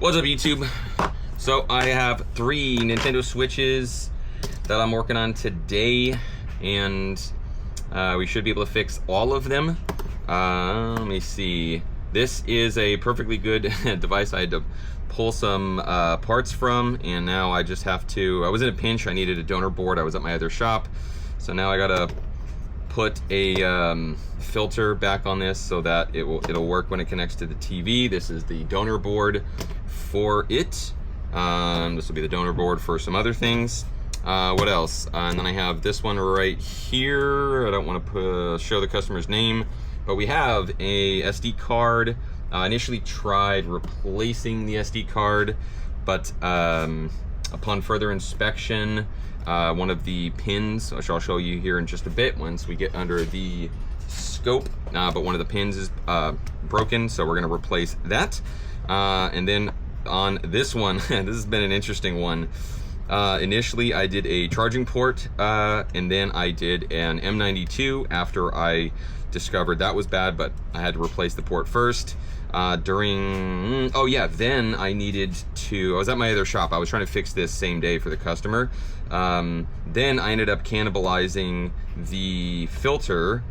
What's up, YouTube? So I have 3 Nintendo Switches that I'm working on today, and we should be able to fix all of them. Let me see. This is a perfectly good device. I had to pull some parts from, and now I just have to, I was in a pinch. I needed a donor board. I was at my other shop, so now I gotta put a filter back on this so that it'll work when it connects to the TV. This is the donor board for it. This will be the donor board for some other things. What else? And then I have this one right here. I don't want to show the customer's name, but we have a SD card. Initially tried replacing the SD card, but upon further inspection, one of the pins, which I'll show you here in just a bit once we get under the scope, but one of the pins is broken, so we're going to replace that. And then on this one, this has been an interesting one. Initially I did a charging port, and then I did an M92 after I discovered that was bad, but I had to replace the port first. Then I needed to, I was at my other shop, I was trying to fix this same day for the customer. Then I ended up cannibalizing the filter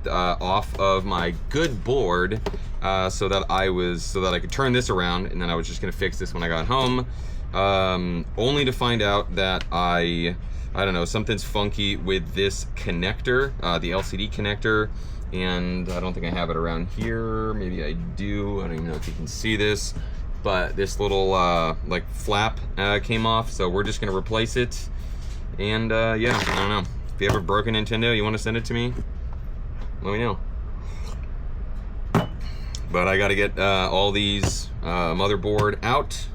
off of my good board, so that I could turn this around, and then I was just gonna fix this when I got home, only to find out that I don't know, something's funky with this connector, the LCD connector, and I don't think I have it around here. Maybe I do. I don't even know if you can see this, but this little like flap came off, so we're just gonna replace it. And yeah, I don't know, if you have a broken Nintendo, you want to send it to me, let me know. But I gotta get all these motherboard out.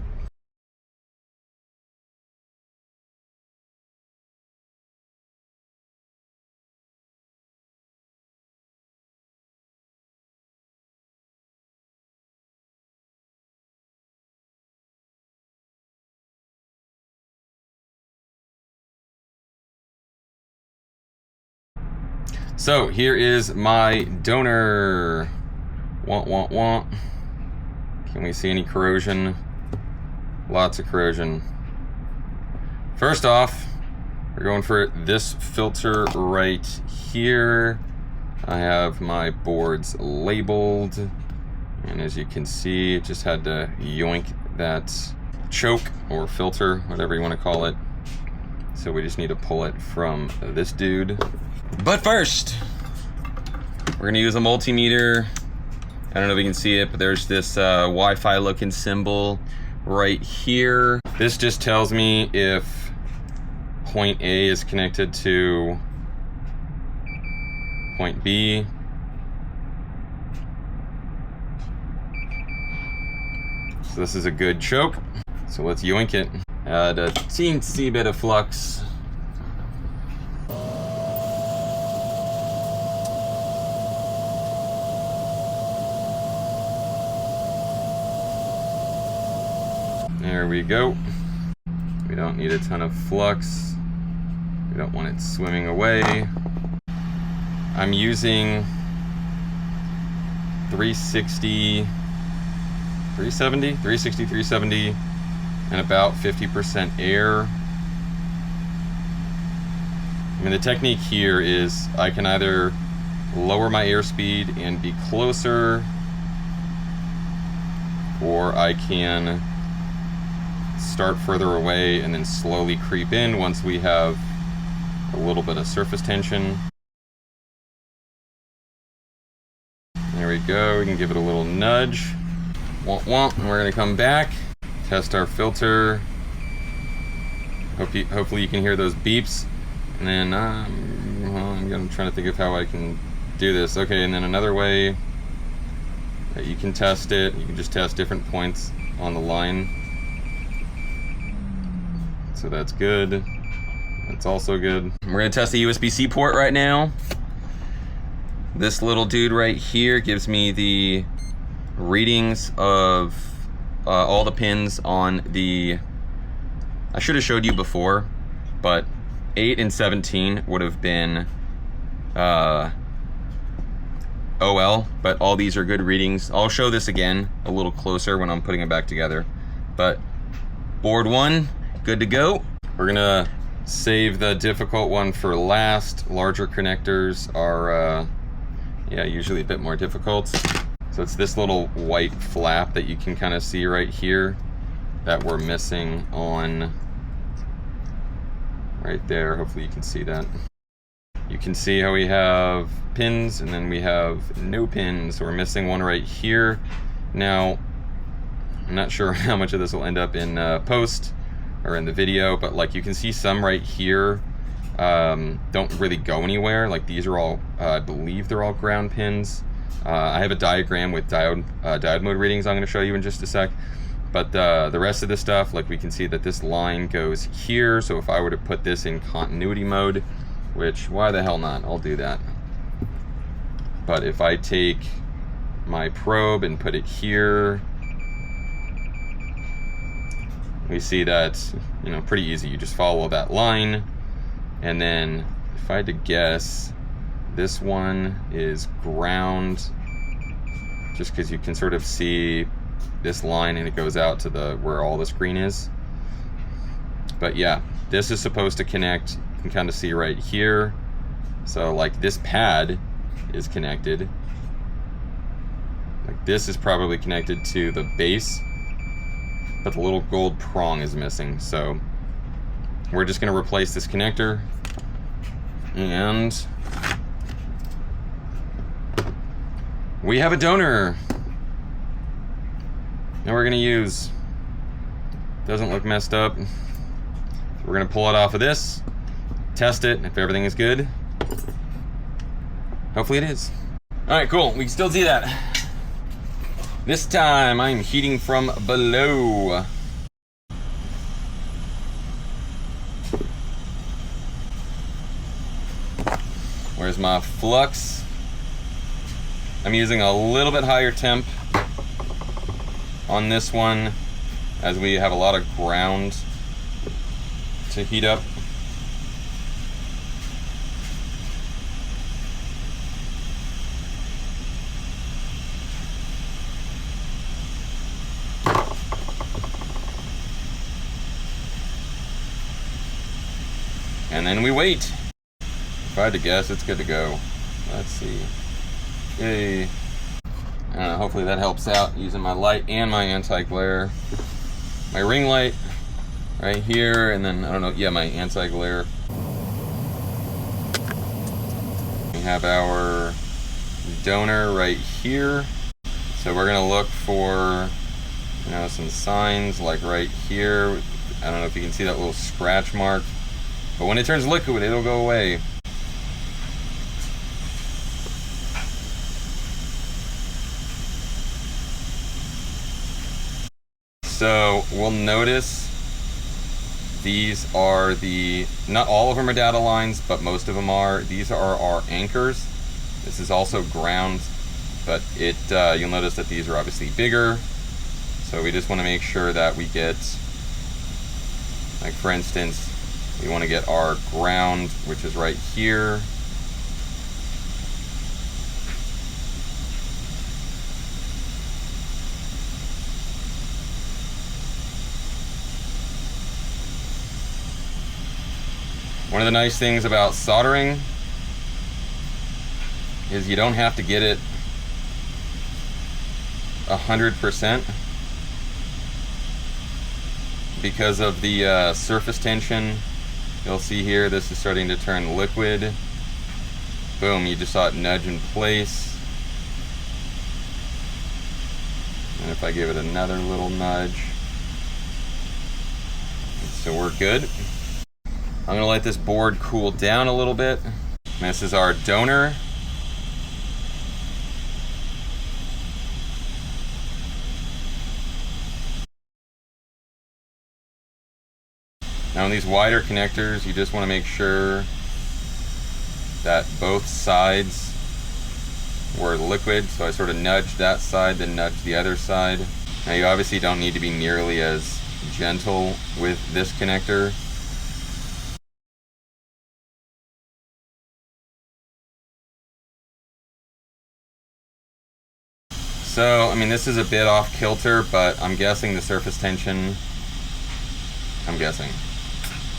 So here is my donor. Want. Can we see any corrosion? Lots of corrosion. First off, we're going for this filter right here. I have my boards labeled, and as you can see, it just had to yoink that choke or filter, whatever you want to call it. So we just need to pull it from this dude. But first, we're gonna use a multimeter. I don't know if you can see it, but there's this Wi-Fi looking symbol right here. This just tells me if point A is connected to point B. So this is a good choke. So let's yoink it. Add a teensy bit of flux. There we go. We don't need a ton of flux. We don't want it swimming away. I'm using 360, 370, and about 50% air. I mean, the technique here is I can either lower my airspeed and be closer, or I can start further away and then slowly creep in once we have a little bit of surface tension. There we go, we can give it a little nudge. And we're gonna come back, test our filter. Hopefully you can hear those beeps. And then I'm trying to think of how I can do this. Okay, and then another way that you can test it, you can just test different points on the line. So that's good. That's also good. We're gonna test the USB-C port right now. This little dude right here gives me the readings of all the pins on the, I should have showed you before, but 8 and 17 would have been OL, but all these are good readings. I'll show this again a little closer when I'm putting it back together. But board 1, good to go. We're gonna save the difficult one for last. Larger connectors are, yeah, usually a bit more difficult. So it's this little white flap that you can kind of see right here that we're missing on right there. Hopefully you can see that. You can see how we have pins and then we have no pins. So we're missing one right here. Now, I'm not sure how much of this will end up in post or in the video, but like you can see some right here don't really go anywhere. Like these are all, I believe they're all ground pins. I have a diagram with diode mode readings I'm going to show you in just a sec. But the rest of the stuff, like we can see that this line goes here. So if I were to put this in continuity mode, which why the hell not? I'll do that. But if I take my probe and put it here, we see that, you know, pretty easy. You just follow that line. And then if I had to guess, this one is ground, just because you can sort of see this line and it goes out to the where all this green is. But yeah, this is supposed to connect. You can kind of see right here. So like this pad is connected. Like this is probably connected to the base, but the little gold prong is missing. So we're just going to replace this connector, and we have a donor. Now we're going to use, doesn't look messed up. We're going to pull it off of this, test it, if everything is good. Hopefully it is. All right, cool. We can still see that. This time I'm heating from below. Where's my flux? I'm using a little bit higher temp on this one, as we have a lot of ground to heat up. And then we wait. If I had to guess, it's good to go. Let's see. Yay. I don't know, hopefully that helps out, using my light and my anti-glare. My ring light right here, and then, I don't know, yeah, my anti-glare. We have our donor right here. So we're gonna look for, you know, some signs like right here. I don't know if you can see that little scratch mark, but when it turns liquid, it'll go away. So we'll notice these are the, not all of them are data lines, but most of them are. These are our anchors. This is also ground, but it you'll notice that these are obviously bigger. So we just want to make sure that we get, like for instance, we want to get our ground, which is right here. One of the nice things about soldering is you don't have to get it 100% because of the surface tension. You'll see here, this is starting to turn liquid. Boom, you just saw it nudge in place. And if I give it another little nudge, so we're good. I'm gonna let this board cool down a little bit. This is our donor. Now on these wider connectors, you just want to make sure that both sides were liquid. So I sort of nudged that side, then nudged the other side. Now you obviously don't need to be nearly as gentle with this connector. So, I mean, this is a bit off kilter, but I'm guessing the surface tension, I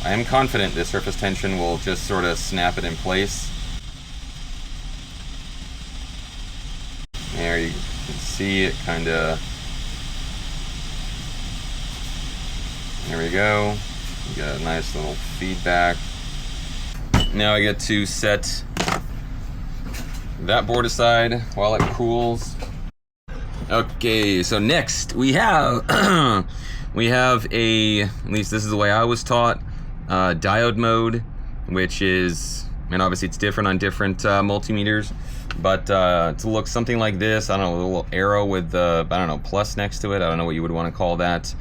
am confident the surface tension will just sort of snap it in place. There you can see it kind of, there we go. You got a nice little feedback. Now I get to set that board aside while it cools. Okay, so next we have we have a, at least this is the way I was taught, diode mode, which is, and obviously it's different on different multimeters, but to look something like this, I don't know, a little arrow with the, I don't know, plus next to it. I don't know what you would want to call that.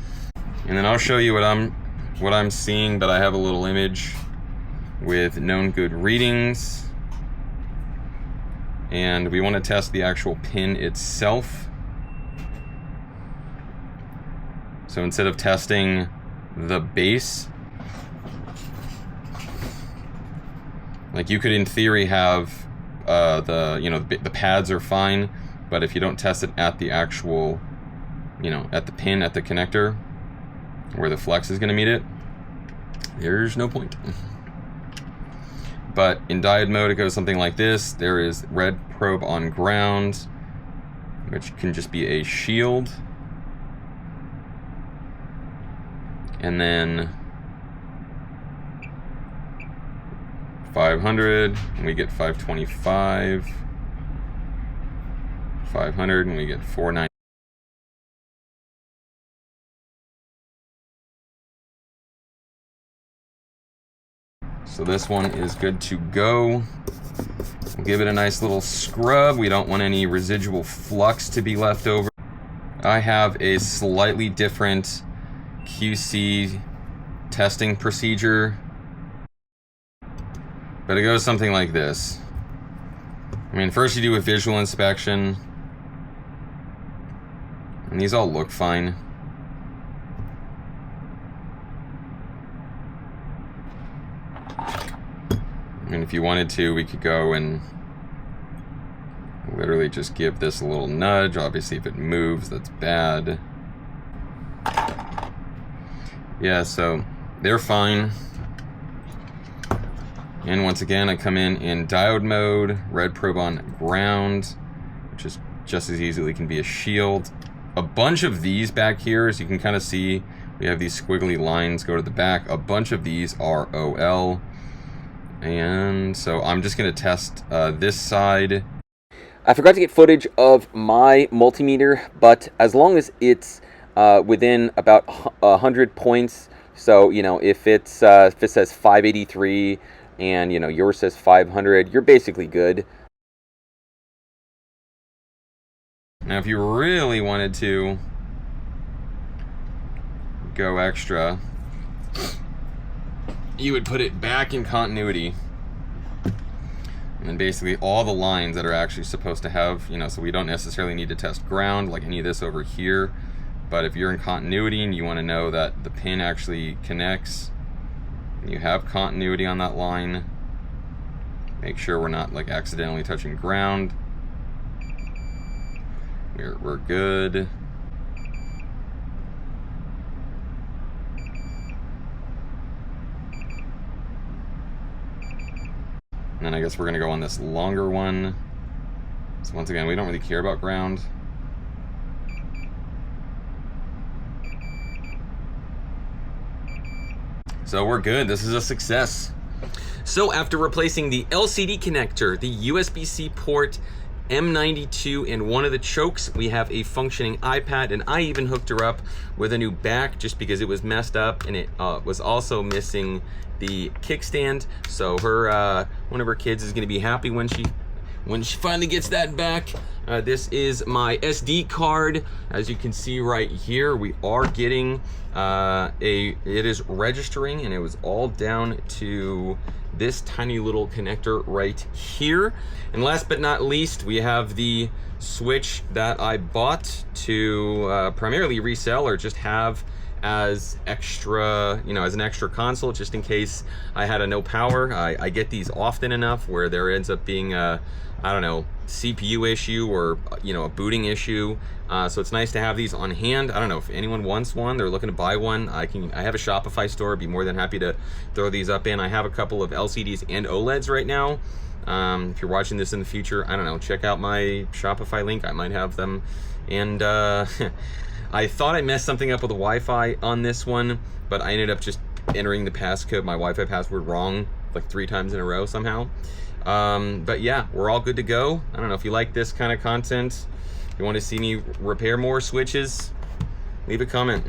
And then I'll show you what I'm seeing, but I have a little image with known good readings. And we want to test the actual pin itself. So instead of testing the base, like you could in theory have the pads are fine, but if you don't test it at the actual, at the pin, at the connector, where the flex is going to meet it, there's no point. But in diode mode, it goes something like this. There is red probe on ground, which can just be a shield. And then 500, and we get 525. 500, and we get 490. So this one is good to go. We'll give it a nice little scrub. We don't want any residual flux to be left over. I have a slightly different QC testing procedure, but it goes something like this. I mean, first you do a visual inspection, and these all look fine. I mean, if you wanted to, we could go and literally just give this a little nudge. Obviously, if it moves, that's bad. Yeah, so they're fine. And once again, I come in diode mode, red probe on ground, which is just as easily can be a shield. A bunch of these back here, as you can kind of see, we have these squiggly lines go to the back. A bunch of these are OL. And so I'm just going to test this side. I forgot to get footage of my multimeter, but as long as it's within about 100 points, so if it says 583 and yours says 500, you're basically good. Now if you really wanted to go extra, you would put it back in continuity, and then basically all the lines that are actually supposed to have, so we don't necessarily need to test ground like any of this over here. But if you're in continuity and you want to know that the pin actually connects, and you have continuity on that line, make sure we're not like accidentally touching ground. We're good. And then I guess we're gonna go on this longer one. So once again, we don't really care about ground. So we're good, this is a success. So after replacing the LCD connector, the USB-C port, M92, and one of the chokes, we have a functioning iPad, and I even hooked her up with a new back just because it was messed up, and it was also missing the kickstand. So her one of her kids is gonna be happy when she finally gets that back. This is my SD card. As you can see right here, we are getting it is registering, and it was all down to this tiny little connector right here. And last but not least, we have the switch that I bought to primarily resell or just have as extra, you know, as an extra console, just in case I had a no power. I get these often enough where there ends up being a, I don't know, CPU issue or, you know, a booting issue. So it's nice to have these on hand. I don't know if anyone wants one, they're looking to buy one. I have a Shopify store, be more than happy to throw these up in. I have a couple of LCDs and OLEDs right now. If you're watching this in the future, I don't know, check out my Shopify link. I might have them. And I thought I messed something up with the Wi-Fi on this one, but I ended up just entering the passcode, my Wi-Fi password, wrong like 3 times in a row somehow. But yeah, we're all good to go. I don't know if you like this kind of content, if you want to see me repair more switches, leave a comment.